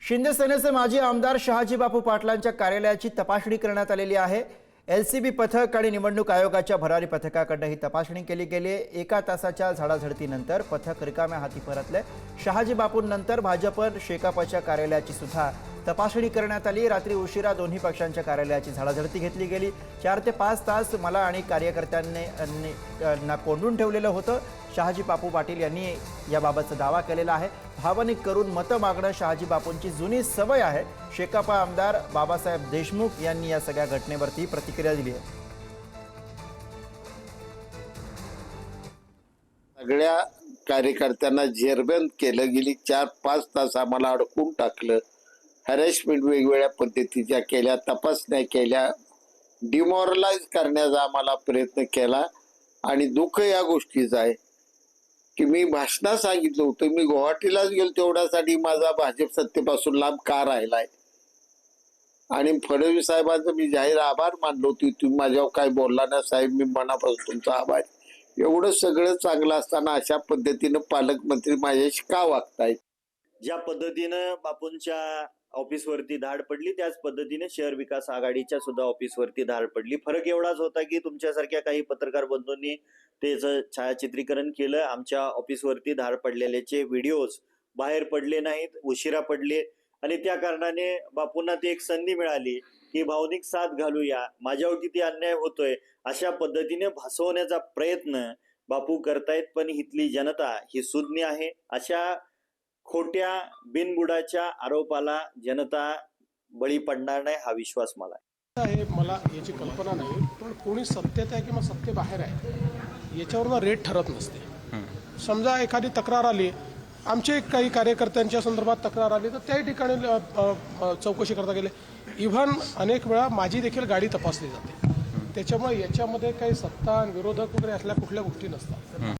शिंदे सेनेचे माजी आमदार शहाजी बापू पाटलांच्या कार्यालयाची तपासणी करण्यात आलेली आहे। एलसीबी पथक आणि निवडणूक आयोगाच्या भरारी पथकाकडून ही तपासणी केली गेली। एका तासाच्या झाडाझडतीनंतर पथक रिकाम्या हाती परतले। शहाजी बापूंनंतर भाजप शेकापच्या कार्यालयाची सुद्धा तपासणी करण्यात आली। रात्री उशिरा दोन्ही पक्षांच्या कार्यालयाची झाडाझडती घेतली गेली। 4 ते 5 तास मला आणि कार्यकर्त्यांना कोंडून ठेवलेलं होतं। शहाजी बापू पाटील यांनी याबाबतचा दावा केलेला आहे। भावनिक करून मतं मागणं शहाजी बापूंची जुनी सवय आहे। शेकापा आमदार बाबासाहेब देशमुख यांनी या सगळ्या घटनेवरती प्रतिक्रिया दिली आहे। सगळ्या कार्यकर्त्यांना जेरबंद केलं। गेली 4-5 तास आम्हाला अडकून टाकलं। हॅरेसमेंट वेगवेगळ्या पद्धतीच्या केल्या, तपासण्या केल्या, डिमोरलाइज करण्याचा आम्हाला प्रयत्न केला। आणि दुःख या गोष्टीचं आहे की मी भाषणात सांगितलं होतं मी गुवाहाटीलाच गेलो तेवढ्यासाठी माझा भाजप सत्तेपासून लांब का राहिलाय। आणि फडणवीस साहेबांचं मी जाहीर आभार मानलो होतो। तुम्ही माझ्यावर काय बोलला ना साहेब, मी मनापासून तुमचा आभार। एवढं सगळं चांगलं असताना अशा पद्धतीनं पालकमंत्री माझ्याशी का वागतायत? ज्या पद्धतीनं बापूंच्या ऑफिसवरती धाड पडली त्याच पद्धतीने शहर विकास आघाडीच्या सुद्धा ऑफिसवरती धाड पडली। फरक एवढाच होता की तुमच्यासारख्या काही पत्रकार बंधूंनी त्याचं छायाचित्रीकरण केलं। आमच्या ऑफिसवरती धाड पडलेल्याचे व्हिडिओज बाहेर पडले नाहीत, उशिरा पडले आणि त्या कारणाने बापूंना ती एक संधी मिळाली की भावनिक साथ घालूया, माझ्यावर किती अन्याय होतोय अशा पद्धतीने भासवण्याचा प्रयत्न बापू करतायत। पण इथली जनता ही सुज्ञ आहे। अशा खोट्या बिनबुडाच्या आरोपाला जनता बळी पडणार नाही हा विश्वास मला आहे। मला याची कल्पना नाही, पण कोणी सत्तेत आहे किंवा सत्तेबाहेर आहे याच्यावरून रेट ठरत नसते। समजा एखादी तक्रार आली, आमचे काही कार्यकर्त्यांच्या संदर्भात तक्रार आली तर त्याही ठिकाणी चौकशी करता गेले। इव्हन अनेक वेळा माझी देखील गाडी तपासली जाते। त्याच्यामुळे याच्यामध्ये काही सत्ता विरोधक वगैरे असल्या कुठल्या गोष्टी नसतात।